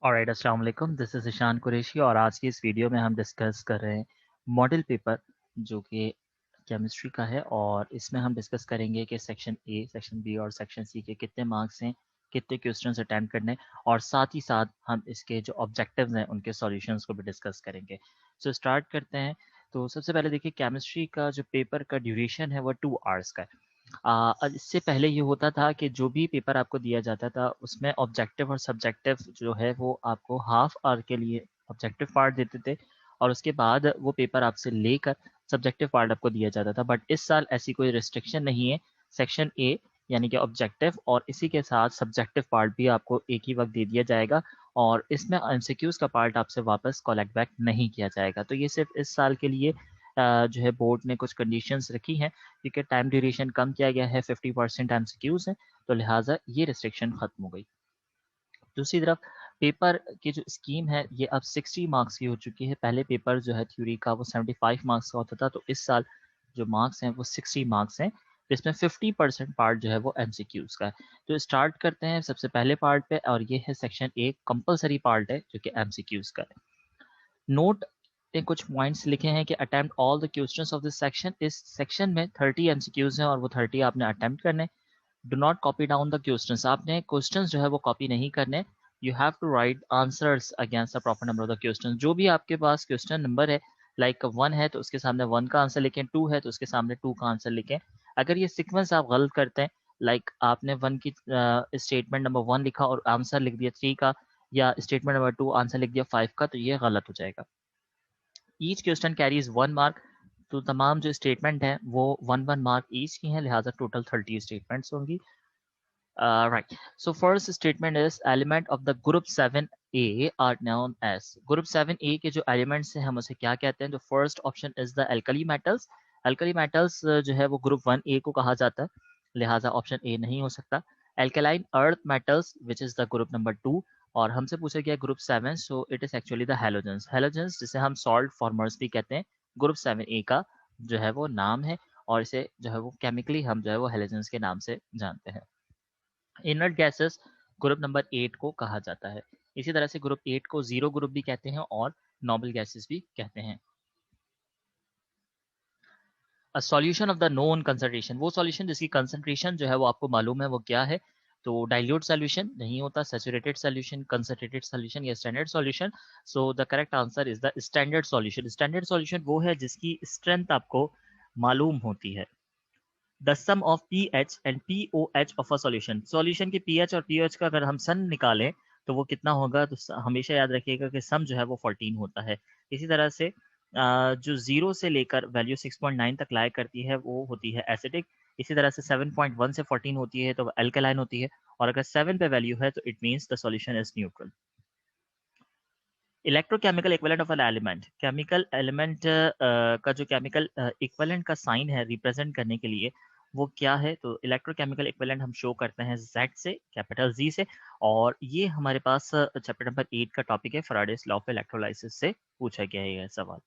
Alright, अस्सलाम वालेकुम। This is Ishan Qureshi और आज की इस वीडियो में हम डिस्कस कर रहे हैं मॉडल पेपर जो कि केमिस्ट्री का है। और इसमें हम डिस्कस करेंगे कि सेक्शन ए, सेक्शन बी और सेक्शन सी के कितने मार्क्स हैं, कितने क्वेश्चंस अटेम्प्ट करने हैं, और साथ ही साथ हम इसके जो ऑब्जेक्टिव्स हैं उनके सॉल्यूशंस को भी डिस्कस करेंगे। सो स्टार्ट करते हैं। तो सबसे पहले देखिए, केमिस्ट्री का जो पेपर का ड्यूरेशन है वो 2 आवर्स का है। इससे पहले ये होता था कि जो भी पेपर आपको दिया जाता था उसमें ऑब्जेक्टिव और सब्जेक्टिव जो है वो आपको हाफ आवर के लिए ऑब्जेक्टिव पार्ट देते थे और उसके बाद वो पेपर आपसे लेकर सब्जेक्टिव पार्ट आपको दिया जाता था। बट इस साल ऐसी कोई रिस्ट्रिक्शन नहीं है। सेक्शन ए यानी कि ऑब्जेक्टिव और इसी के साथ सब्जेक्टिव पार्ट भी आपको एक ही वक्त दे दिया जाएगा और इसमें एमसीक्यूज का पार्ट आपसे वापस कलेक्ट बैक नहीं किया जाएगा। तो ये सिर्फ इस साल के लिए जो है बोर्ड ने कुछ कंडीशंस रखी हैं क्योंकि टाइम ड्यूरेशन कम किया गया है, 50% एमसीक्यूज हैं, तो लिहाजा ये रिस्ट्रिक्शन खत्म हो गई। दूसरी तरफ पेपर की जो स्कीम है ये अब 60 मार्क्स की हो चुकी है। पहले पेपर जो है थ्योरी का वो 75 मार्क्स का होता था, तो इस साल जो मार्क्स हैं वो 60 मार्क्स हैं, जिसमें 50% पार्ट जो है वो एमसीक्यूज का है। तो स्टार्ट करते हैं सबसे पहले पार्ट पे, और ये है सेक्शन ए, कंपलसरी पार्ट है जो कि एमसीक्यूज का है। नोट पे कुछ पॉइंट्स लिखे हैं कि attempt all the questions of this section. इस सेक्शन में 30 एमसीक्यूज हैं और वो 30 आपने अटेम्प्ट करने। Do not copy down the questions, आपने क्वेश्चंस जो है वो कॉपी नहीं करने। You have to write answers against the proper number of the question. जो भी आपके पास क्वेश्चन नंबर है, लाइक 1 है तो उसके सामने 1 का आंसर लिखें, 2 है तो उसके सामने 2 का आंसर लिखें। अगर ये सीक्वेंस आप गलत करते हैं, लाइक आपने 1 की स्टेटमेंट नंबर 1 लिखा और आंसर लिख दिया 3 का, या स्टेटमेंट नंबर 2 आंसर लिख दिया 5 का, तो ये गलत हो जाएगा। Each question carries 1 mark. तो तमाम जो स्टेटमेंट हैं वो 1 मार्क ईच की हैं, लिहाजा टोटल 30 स्टेटमेंट्स होंगी। Right, so first statement is element of the group 7A are known as. Group 7A के जो एलिमेंट्स हैं हम उसे क्या कहते हैं? तो first option is the alkali metals. Alkali metals जो है वो ग्रुप 1A को कहा जाता है, लिहाजा ऑप्शन ए नहीं हो सकता। Alkaline earth metals which is the group number 2, और हमसे पूछा गया group 7, so it is actually the halogens. Halogens जिसे हम सॉल्ट फॉर्मर्स भी कहते हैं, ग्रुप 7A का जो है वो नाम है, और इसे जो है वो केमिकली हम जो है वो हेलोजेंस के नाम से जानते हैं। इनर्ट गैसेस ग्रुप नंबर 8 को कहा जाता है। इसी तरह से ग्रुप 8 को जीरो ग्रुप भी कहते हैं और नोबल गैसेस भी कहते हैं। A solution of the known concentration, वो सॉल्यूशन जिसकी कंसंट्रेशन जो है वो आपको मालूम है वो क्या है? तो डाइल्यूट सॉल्यूशन नहीं होता, सैचुरेटेड सॉल्यूशन, कंसंट्रेटेड सॉल्यूशन या standard solution. So the correct answer is the standard solution. Standard solution वो है जिसकी स्ट्रेंथ आपको मालूम होती है। The sum of pH and pOH of a solution, solution के पीएच और पीओएच का अगर हम सम निकालें तो वो कितना होगा? तो हमेशा याद रखिएगा कि सम जो है वो 14 होता है। इसी तरह से जो 0 से लेकर वैल्यू 6.9 तक लाया करती है वो होती है एसिडिक। इसी तरह से 7.1 से 14 होती है तो अल्कलाइन होती है, और अगर 7 पे वैल्यू है तो it means the solution is neutral. Electrochemical equivalent of an element, chemical element का जो केमिकल इक्विवेलेंट का साइन है रिप्रेजेंट करने के लिए वो क्या है? तो इलेक्ट्रोकेमिकल इक्विवेलेंट हम शो करते हैं Z से, कैपिटल Z से, और ये हमारे पास चैप्टर नंबर 8 का टॉपिक है, फैराडेज लॉ ऑफ इलेक्ट्रोलाइसिस से पूछा गया है यह सवाल।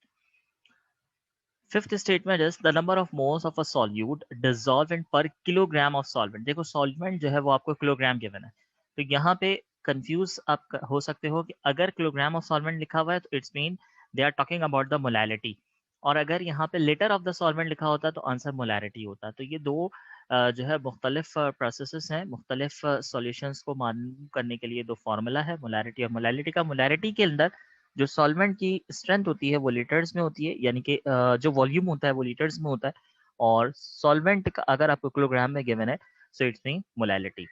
Fifth statement is the number of moles of a solute dissolvent per kilogram of solvent. देखो सॉल्वेंट जो है वो आपको किलोग्राम गिवन है, तो यहाँ पे कंफ्यूज आप हो सकते हो कि अगर किलोग्राम ऑफ सॉल्वेंट लिखा हुआ है तो it's mean they are talking about the molality, और अगर यहाँ पे लीटर ऑफ द सॉल्वेंट लिखा होता तो आंसर मोलैरिटी होता। तो ये दो जो है मुख्तलिफ प्रोसेसेस हैं, मुख्तलिफ सॉल्यूशंस को मालूम करने के लिए दो फार्मूला है, मोलैरिटी और मोलैलिटी का। मोलैरिटी के अंदर जो सॉल्वेंट की स्ट्रेंथ होती है वो लीटर्स में होती है, यानी कि जो वॉल्यूम होता है वो लीटर्स में होता है, और सॉल्वेंट का अगर आपको किलोग्राम में गिवन है so it's mean molality.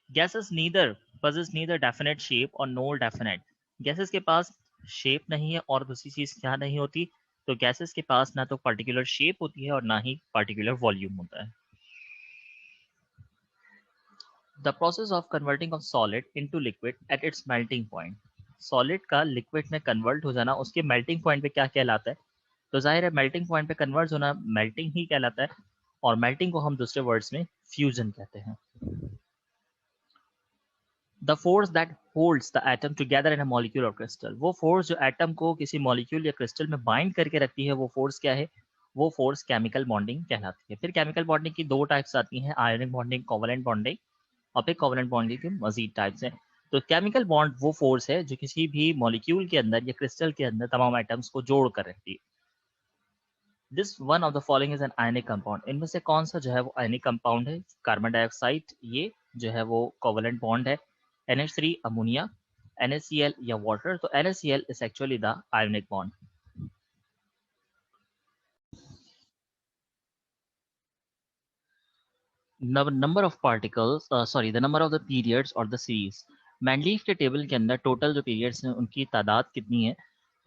Gases neither possess neither definite shape और no definite, गैसेस के पास शेप नहीं है और दूसरी चीज क्या नहीं होती? तो गैसेस के पास ना तो पर्टिकुलर शेप होती है और ना ही पर्टिकुलर वॉल्यूम होता है। The process of converting of solid into liquid at its melting point, solid का लिक्विड में कन्वर्ट हो जाना उसके मेल्टिंग पॉइंट पे क्या कहलाता है? तो जाहिर है मेल्टिंग पॉइंट पे कन्वर्ट होना मेल्टिंग ही कहलाता है, और मेल्टिंग को हम दूसरे वर्ड्स में फ्यूजन कहते हैं। The force that holds the atom together in a molecule और क्रिस्टल, वो फोर्स जो एटम को किसी मॉलिक्यूल या क्रिस्टल में बाइंड करके रखती है वो फोर्स क्या है? वो फोर्स केमिकल बॉन्डिंग कहलाती है। फिर केमिकल बॉन्डिंग की दो टाइप्स आती हैं, आयोनिक बॉन्डिंग, कोवलेंट बॉन्डिंग, और फिर कोवलेंट बॉन्डिंग के मजीद टाइप्स हैं। तो केमिकल बॉन्ड वो फोर्स है जो किसी भी मॉलिक्यूल के अंदर या क्रिस्टल के अंदर तमाम एटम्स को जोड़ कर रखती है। This one of the following is an ionic compound. इनमें से कौन सा जो है वो आयनिक कंपाउंड है? कार्बन डाइऑक्साइड, ये जो है वो कोवलेंट बॉन्ड है। NH3 अमोनिया, NaCl या वाटर। तो NaCl is actually the ionic bond. Number of particles, sorry, the number of the periods और द सीरीज। मैंडलीफ के टेबल के अंदर टोटल जो पीरियड्स हैं उनकी तादाद कितनी है?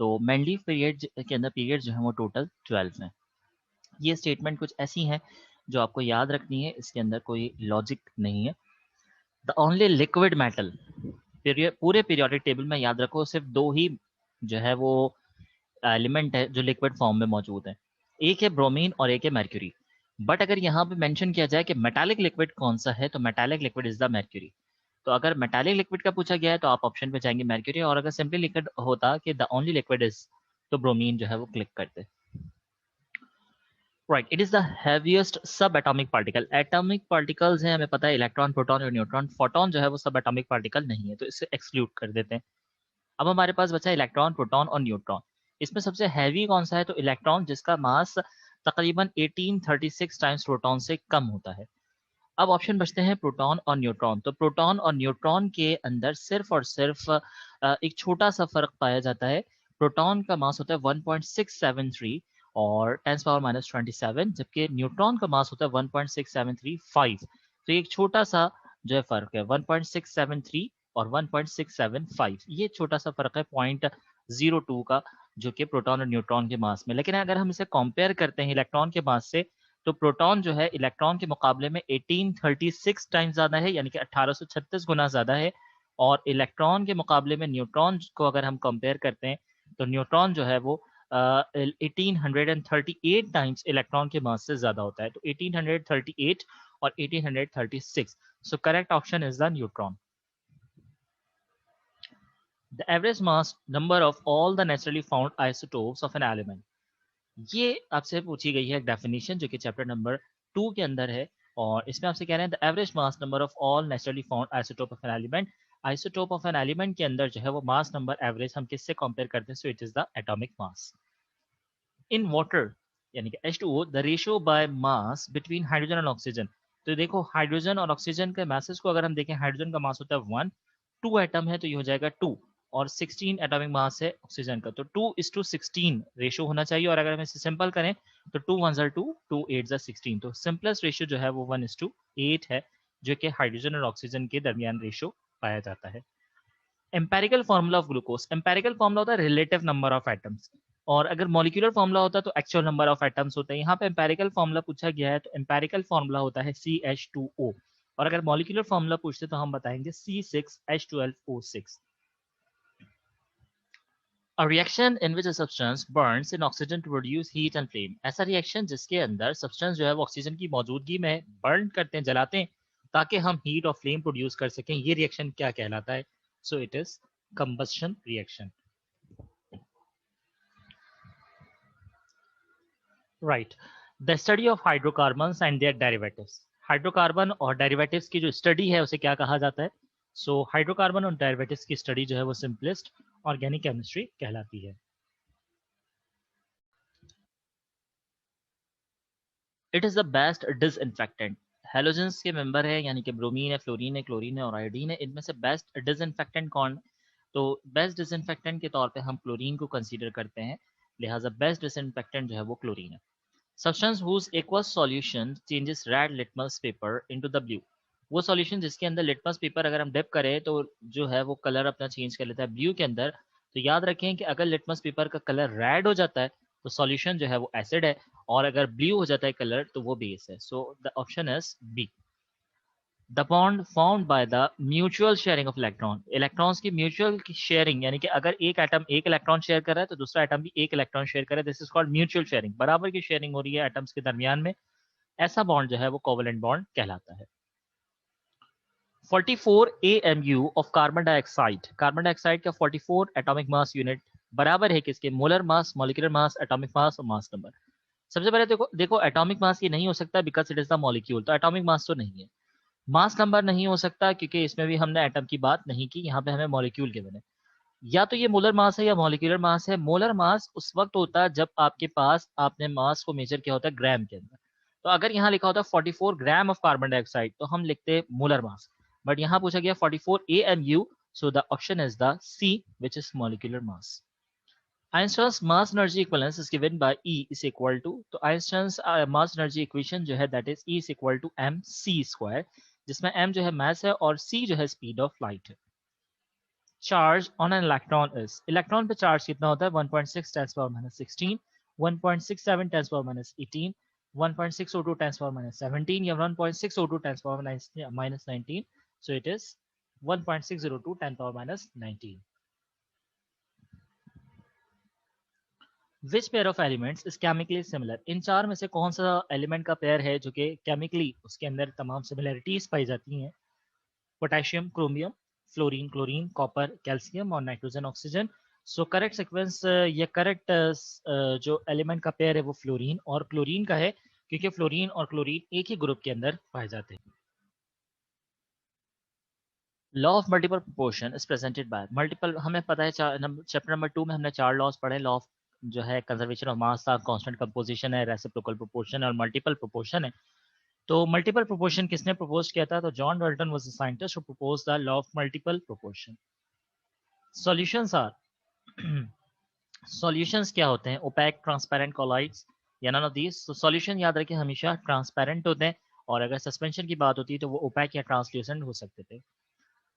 तो मैंडलीफ पीरियड के अंदर पीरियड जो है वो टोटल 12 हैं। ये स्टेटमेंट कुछ ऐसी हैं जो आपको याद रखनी है, इसके अंदर कोई लॉजिक नहीं है। द ओनली लिक्विड मेटल, पूरे पीरियोडिक टेबल में याद रखो सिर्फ दो ही जो है वो एलिमेंट है जो लिक्विड फॉर्म में मौजूद है, एक है ब्रोमीन और एक है मर्क्यूरी। बट अगर यहाँ पे मेंशन किया जाए कि मेटालिक लिक्विड कौन सा है, तो metallic liquid is the mercury. तो अगर मेटालिक लिक्विड का पूछा गया है तो आप ऑप्शन पे जाएंगे मर्क्यूरी, और अगर सिंपली लिक्विड होता कि द ओनली लिक्विड इज, तो ब्रोमीन जो है वो क्लिक करते। Right, it is the heaviest सब एटॉमिक पार्टिकल। एटॉमिक पार्टिकल्स हैं, हमें पता है इलेक्ट्रॉन, प्रोटॉन और न्यूट्रॉन। फोटॉन जो है वो सब एटॉमिक पार्टिकल नहीं है, तो इससे एक्सक्लूड कर देते हैं। अब हमारे पास बचा इलेक्ट्रॉन, प्रोटॉन और न्यूट्रॉन। इसमें सबसे हैवी कौन सा है? तो इलेक्ट्रॉन, जिसका मास तकरीबन 1836 टाइम्स प्रोटॉन से कम होता है। अब ऑप्शन बचते हैं प्रोटॉन और न्यूट्रॉन। तो प्रोटॉन और न्यूट्रॉन के अंदर सिर्फ और सिर्फ एक छोटा सा फर्क पाया जाता है। प्रोटॉन का मास होता है 1.673 और 10⁻⁻27, जबकि न्यूट्रॉन का मास होता है 1.6735। तो एक छोटा सा जो है फर्क है 1.673 और 1.675, ये छोटा सा फर्क है 0.02 का, जो कि प्रोटॉन और न्यूट्रॉन के मास में। लेकिन अगर हम इसे कंपेयर करते हैं इलेक्ट्रॉन के मास से, तो प्रोटॉन जो है इलेक्ट्रॉन के मुकाबले में 1836 टाइम्स ज्यादा है, यानी कि 1836 गुना ज्यादा है। और इलेक्ट्रॉन के मुकाबले में न्यूट्रॉन को अगर हम कंपेयर करते हैं, तो न्यूट्रॉन जो है वो 1838 टाइम्स इलेक्ट्रॉन के मास से ज्यादा होता है। तो 1838 और 1836, so correct option is the neutron. The average mass number of all the naturally found isotopes of an element. ये आपसे पूछी गई है एक डेफिनेशन जो कि चैप्टर नंबर 2 के अंदर है, और इसमें आपसे कह रहे हैं the average mass number of all naturally found isotope of an element. Isotope of an element के अंदर जो है वो मास नंबर एवरेज हम किससे कंपेयर करते हैं? सो it is the atomic mass. In water यानी कि H2O, the ratio by mass between hydrogen and oxygen. तो देखो हाइड्रोजन और ऑक्सीजन के मासेस को अगर हम देखें, हाइड्रोजन का मास होता है 1, 2 एटम है तो ये हो जाएगा 2, और 16 एटॉमिक मास है ऑक्सीजन का, तो 2:16 रेशियो होना चाहिए। और अगर हम इसे सिंपल करें तो 2 1 2, 2 8 16, तो सिंपलेस्ट रेशियो जो है वो 1:8 है, जो कि हाइड्रोजन और ऑक्सीजन के दरमियान रेशियो पाया जाता है। Empirical formula of glucose. Empirical formula होता है रिलेटिव नंबर ऑफ एटम्स, और अगर मॉलिक्यूलर फॉर्मूला होता है तो एक्चुअल नंबर ऑफ एटम्स होते हैं। यहाँ पे एम्पेरिकल फॉर्मूला पूछा गया है तो एम्पेरिकल फॉर्मूला होता है CH2O, और अगर मॉलिक्यूलर फॉर्मूला पूछते तो हम बताएंगे C6H12O6। A reaction in which a substance burns in oxygen to produce heat and flame। ऐसा रिएक्शन जिसके अंदर सब्सटेंस जो है वो ऑक्सीजन की मौजूदगी में बर्न करते हैं, जलाते हैं, ताकि हम हीट और फ्लेम प्रोड्यूस कर सकें, ये रिएक्शन क्या कहलाता है? So it is combustion reaction. Right, the study of hydrocarbons and their derivatives. Hydrocarbon और डेरिवेटिव्स की जो स्टडी है उसे क्या कहा जाता है? सो हाइड्रोकार्बन और डेरिवेटिव्स की स्टडी जो है वो सिंपलेस्ट ऑर्गेनिक केमिस्ट्री कहलाती है। It is the best disinfectant. Halogens के मेंबर है, यानी कि ब्रोमीन है, फ्लोरीन है, क्लोरीन है और आयोडीन है। इनमें से बेस्ट डिसइंफेक्टेंट कौन? तो बेस्ट डिसइंफेक्टेंट के तौर पे हम क्लोरीन को कंसीडर करते हैं, लिहाजा बेस्ट डिसइंफेक्टेंट जो है वो क्लोरीन है। Substance whose aqueous solution changes red litmus paper into the blue। वो सॉल्यूशन जिसके अंदर लिटमस पेपर अगर हम डिप करें तो जो है वो कलर अपना चेंज कर लेता है ब्लू के अंदर। तो याद रखें कि अगर लिटमस पेपर का कलर रेड हो जाता है तो सॉल्यूशन जो है वो एसिड है, और अगर ब्लू हो जाता है कलर तो वो बेस है। So the option is B. The bond found by the mutual sharing of electron. Electrons की म्यूचुअल शेयरिंग, यानी कि अगर एक एटम एक इलेक्ट्रॉन शेयर कर रहा है तो दूसरा एटम भी एक इलेक्ट्रॉन शेयर कर रहा है, this is called mutual sharing. बराबर की शेयरिंग हो रही है एटम्स के दरमियान में, ऐसा बॉन्ड जो है वो कोवेलेंट बॉन्ड कहलाता है। 44 AMU of carbon dioxide. Carbon dioxide का 44 एटॉमिक मास यूनिट बराबर है किसके? Molar mass, molecular mass, atomic mass और मास नंबर। सबसे पहले देखो एटॉमिक मास ये नहीं हो सकता because it is the molecule, तो एटॉमिक मास तो नहीं है। मास नंबर नहीं हो सकता क्योंकि इसमें भी हमने एटम की बात नहीं की, यहाँ पे हमें मॉलिक्यूल गिवन है। या तो ये मोलर मास है या मॉलिक्यूलर मास है। मोलर मास उस वक्त होता है जब आपके पास आपने मास को मेजर किया होता है ग्राम के अंदर। तो अगर यहाँ लिखा होता है 44 ग्राम ऑफ कार्बन डाइऑक्साइड तो हम लिखते हैं मोलर मास, बट यहाँ पूछा गया 44 AMU, so the option is the C, which is molecular mass. Einstein's mass energy equivalence is given by E is equal to, तो Einstein's mass energy equation जो है that is E is equal to mc square, जिसमें m जो है mass है और c जो है speed of light है। Charge on an electron is, electron पे चार्ज कितना होता है 1.6 10 power minus 16, 1.67 10 power minus 18, 1.602 10 power minus 17 या 1.602 10 power minus 19, so it is 1.602 10 power minus 19. Which pair of elements is chemically similar? इन चार में से कौन सा एलिमेंट का पेयर है जो कि केमिकली उसके अंदर तमाम सिमिलरिटीज पाई जाती हैं? Potassium, chromium, fluorine, chlorine, copper, calcium और nitrogen, oxygen. So correct sequence या करेक्ट जो एलिमेंट का पेयर है वो फ्लोरीन और क्लोरीन का है, क्योंकि फ्लोरीन और क्लोरीन एक ही ग्रुप के अंदर पाए जाते हैं। Law of multiple proportion is presented by multiple, हमें पता है चैप्टर नंबर 2 में हमने 4 लॉज पढ़े। लॉ ऑफ जो है कंजर्वेशन ऑफ मास था, कांस्टेंट कंपोजिशन है, रेसिप्रोकल प्रोपोर्शन है और मल्टीपल प्रोपोर्शन है। तो मल्टीपल प्रोपोर्शन किसने प्रपोज किया था? तो John Dalton was the scientist who proposed the law of multiple proportion. Solutions are solutions क्या होते हैं? ओपैक, ट्रांसपेरेंट, कोलाइड्स या नन ऑफ दीस। तो सॉल्यूशन याद रखें हमेशा ट्रांसपेरेंट होते हैं और अगर सस्पेंशन की बात होती है तो वो ओपैक या ट्रांसल्यूसेंट हो सकते थे।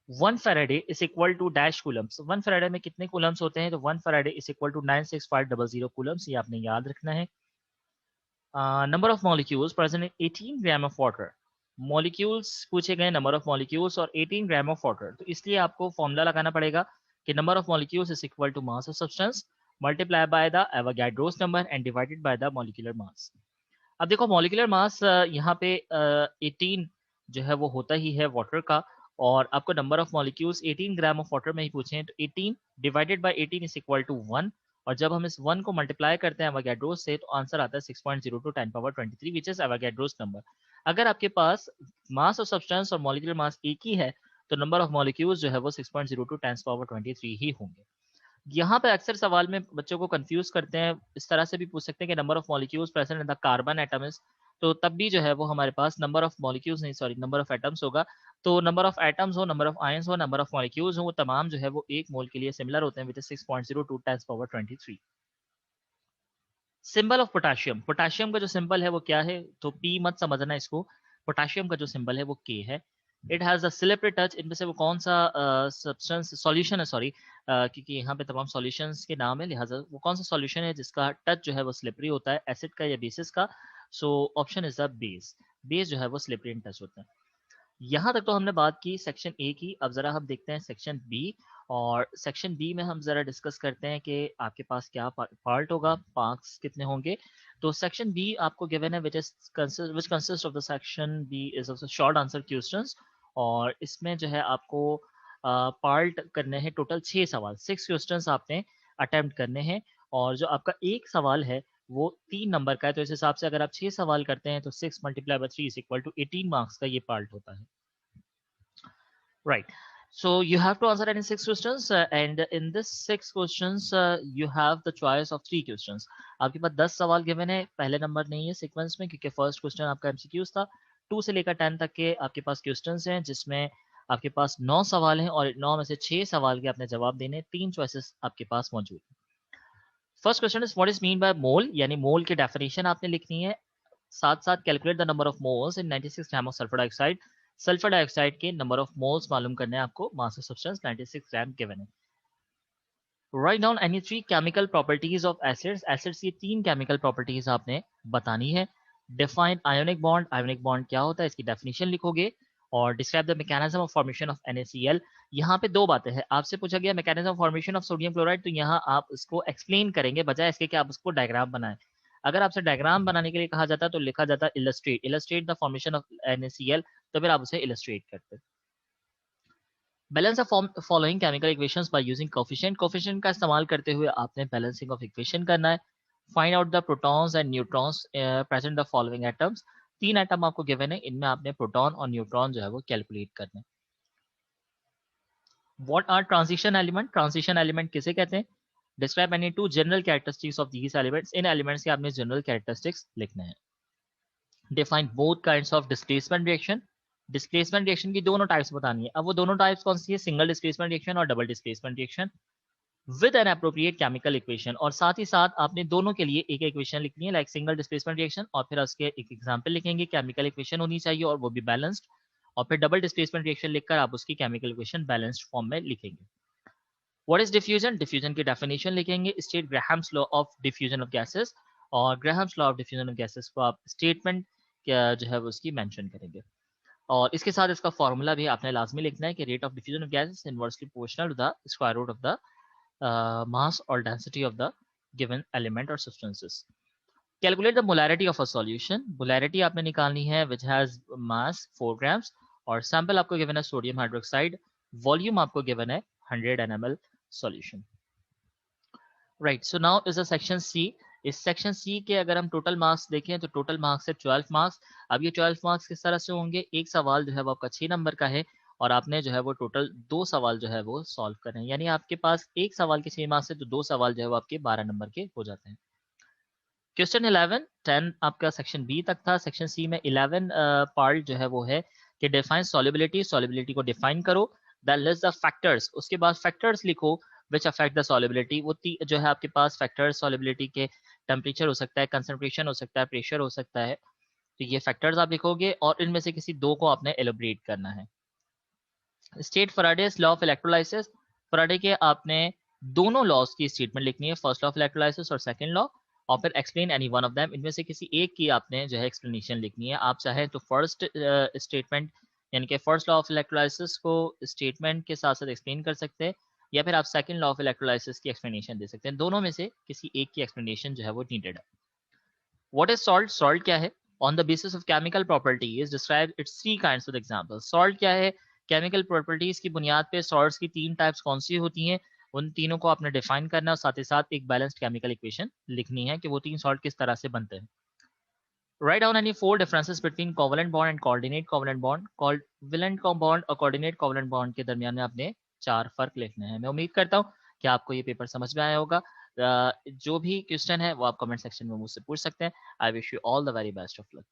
1 Faraday is equal to dash coulombs. 1 Faraday में कितने कूलम्स होते हैं? तो 1 Faraday is equal to 96500 coulombs, ये आपने याद रखना है। Number of molecules present in 18 gram of water. Molecules पूछे गए, नंबर ऑफ मॉलिक्यूल्स और 18 ग्राम ऑफ वाटर, तो इसलिए आपको फॉर्मूला लगाना पड़ेगा कि number of molecules is equal to mass of substance multiply by the Avogadro's number and divided by the molecular mass. अब देखो मॉलिक्यूलर मास यहाँ पे 18 जो है वो होता ही है वाटर का, और आपको number of molecules 18 gram of water में ही पूछे हैं, तो 18 divided by 18 is equal to 1, और जब हम इस 1 को मल्टीप्लाई करते हैं एवोगैड्रोस से तो आंसर आता है 6.02 10 power 23, which is Avogadro's number. अगर आपके पास मास ऑफ सब्सटेंस और मॉलिक्यूलर मास एक ही है तो नंबर ऑफ मॉलिक्यूल्स जो है वो 6.02 10 पावर 23 ही होंगे। यहाँ पे अक्सर सवाल में बच्चों को कंफ्यूज करते हैं, इस तरह से भी पूछ सकते हैं कि number of molecules present in the carbon atom is, तो तब भी जो है वो हमारे पास नंबर ऑफ मॉलिक्यूल्स नहीं, सॉरी, नंबर ऑफ एटम्स होगा। तो नंबर ऑफ एटम्स हो, नंबर ऑफ आयंस हो, नंबर ऑफ मॉलिक्यूल्स हो, वो तमाम जो है वो एक मोल के लिए सिमिलर होते हैं, which is 6.02 10 power 23। Symbol of potassium, potassium का जो सिंबल है वो क्या है? तो पी मत समझना इसको, पोटेशियम का जो सिंबल है वो के है। It has a slippery touch, इनमें से वो कौन सा सब्सटेंस सॉल्यूशन है, सॉरी क्योंकि यहाँ पे तमाम सॉल्यूशंस के नाम है, लिहाजा वो कौन सा सॉल्यूशन है जिसका टच जो है वो स्लिपरी होता है, एसिड का या बेसिस का? So option is the base, base जो है वो स्लिपरी इन टच होता है। यहाँ तक तो हमने बात की सेक्शन ए की। अब जरा हम देखते हैं सेक्शन बी, और सेक्शन बी में हम जरा डिस्कस करते हैं कि आपके पास क्या पार्ट होगा, पार्ट्स कितने होंगे। तो सेक्शन बी आपको गिवन है, which consist of the section B is of short answer questions, और इसमें जो है आपको पार्ट करने हैं टोटल 6 सवाल, 6 क्वेश्चंस आपने अटेम्प्ट करने हैं, और जो आपका एक सवाल है वो 3 नंबर का है। तो इस हिसाब से अगर आप 6 सवाल करते हैं तो 6 multiply by 3 is equal to 18 marks का ये पार्ट होता है, right? So you have to answer any 6 questions, and in this 6 questions you have the choice of 3 questions. आपके पास 10 सवाल गिवन है, पहले नंबर नहीं है सीक्वेंस में क्योंकि फर्स्ट क्वेश्चन आपका एमसीक्यूज था। 2 से लेकर 10 तक के आपके पास क्वेश्चंस हैं जिसमें आपके पास 9 सवाल हैं और 9 में से 6 सवाल के आपने जवाब देने, 3 चॉइसेस आपके पास मौजूद हैं। First question is what is mean by mole, यानी मोल की डेफिनेशन आपने लिखनी है, साथ साथ calculate the number of moles in 96 gram of sulphur dioxide. Sulphur dioxide के नंबर ऑफ मोल्स मालूम करने हैं आपको, mass of substance 96 gram given है। Write down any 3 chemical properties of acids, acids की 3 केमिकल प्रॉपर्टीज आपने बतानी है। Define ionic bond, ionic bond क्या होता है इसकी डेफिनेशन लिखोगे, और describe the mechanism of formation of NaCl। यहाँ पे 2 बातें हैं, आपसे पूछा गया mechanism of formation of sodium chloride, तो यहाँ आप इसको एक्सप्लेन करेंगे बजाय इसके कि आप उसको डायग्राम बनाएं। अगर आपसे डायग्राम बनाने के लिए कहा जाता तो लिखा जाता illustrate, illustrate the formation of NaCl, तो फिर आप उसे इलस्ट्रेट करते। Balance of following chemical equations by using coefficient, coefficient का इस्तेमाल करते हुए आपने बैलेंसिंग ऑफ इक्वेशन करना है। Find out the protons and neutrons present the following atoms, 3 item आपको गिवन है, इनमें आपने प्रोटॉन और न्यूट्रॉन जो है वो कैलकुलेट करना है। What are transition element? Transition element किसे कहते हैं? Describe any two general characteristics of these elements. इन एलिमेंट्स के आपने जनरल कैरेक्टरिस्टिक्स लिखने हैं। Define both kinds of displacement reaction. Displacement reaction की दोनों टाइप्स बतानी है। अब वो दोनों टाइप्स कौन सी है? सिंगल डिस्प्लेसमेंट रिएक्शन और double displacement reaction with N appropriate chemical equation. और साथ ही साथ आपने दोनों के लिए एक इक्वेशन लिखनी है, लाइक सिंगल डिस्प्लेसमेंट रिएक्शन, और फिर उसके एक एग्जांपल लिखेंगे, केमिकल इक्वेशन होनी चाहिए और वो भी बैलेंस्ड। और फिर डबल डिस्प्लेसमेंट रिएक्शन लिखकर आप उसकी केमिकल इक्वेशन बैलेंस्ड फॉर्म में लिखेंगे। What is diffusion? डिफ्यूजन की डेफिनेशन लिखेंगे, state Graham's law of diffusion of gases. और Graham's law of diffusion of gases को आप स्टेटमेंट जो है वो उसकी मेंशन करेंगे। और इसके साथ इसका फॉर्मूला भी आपने लाजमी लिखना है कि rate of diffusion of gases inversely proportional to the square root of the mass or density of the given element or substances. Calculate the molarity of a solution. Molarity आपने निकालनी है which has mass 4 grams और sample आपको given है sodium hydroxide, volume आपको given है 100 ml solution. Right, so now is the section C. इस section C के अगर हम टोटल मार्क्स देखें तो टोटल मार्क्स है 12 मार्क्स। अब ये 12 मार्क्स किस तरह से होंगे? एक सवाल जो है वो आपका 6 नंबर का है और आपने जो है वो टोटल 2 सवाल जो है वो सॉल्व करने हैं, यानी आपके पास एक सवाल के 6 मार्क्स है तो 2 सवाल जो है वो आपके 12 नंबर के हो जाते हैं। क्वेश्चन 11 10 आपका सेक्शन बी तक था। सेक्शन सी में 11 पार्ट जो है वो है कि डिफाइन सॉल्युबिलिटी। सॉल्युबिलिटी को डिफाइन करो, देन लिस्ट द फैक्टर्स, उसके बाद फैक्टर्स लिखो विच अफेक्ट द सॉल्युबिलिटी। वो जो है आपके पास फैक्टर्स सॉल्युबिलिटी के टेम्परेचर हो सकता है, कंसंट्रेशन हो सकता है, प्रेशर हो सकता है, तो ये फैक्टर्स आप लिखोगे और इनमें से किसी दो को आपने एलोबरेट करना है। State Faraday's law of electrolysis. Faraday के आपने दोनों लॉज की स्टेटमेंट लिखनी है, फर्स्ट लॉ ऑफ इलेक्ट्रोलाइसिस और सेकंड लॉ, और फिर explain any one of them, इनमें से किसी एक की आपने जो है एक्सप्लेनेशन लिखनी है। आप चाहे तो फर्स्ट स्टेटमेंट यानी कि फर्स्ट लॉ ऑफ इलेक्ट्रोलाइसिस को स्टेटमेंट के साथ साथ एक्सप्लेन कर सकते हैं, या फिर आप सेकंड लॉ ऑफ इलेक्ट्रोलाइसिस की एक्सप्लेनेशन दे सकते हैं। दोनों में से किसी एक की एक्सप्लेनेशन जो है वो नीडेड है। What is salt? सॉल्ट क्या है? On the basis of chemical properties describe it's 3 kinds with examples. Salt क्या है? केमिकल प्रॉपर्टीज की बुनियाद पे सॉल्ट्स की 3 टाइप्स कौन सी होती हैं, उन तीनों को आपने डिफाइन करना और साथ ही साथ एक बैलेंस्ड केमिकल इक्वेशन लिखनी है कि वो 3 सॉल्ट किस तरह से बनते हैं। Right down any 4 differences between covalent bond and coordinate covalent bond. Covalent bond और कोऑर्डिनेट कोवेलेंट बॉन्ड के दरमियान में आपने 4 फर्क लिखने हैं। मैं उम्मीद करता हूँ कि आपको ये पेपर समझ में आया होगा। जो भी क्वेश्चन है वो आप कमेंट सेक्शन में मुझसे पूछ सकते हैं। I wish you all the very best of luck.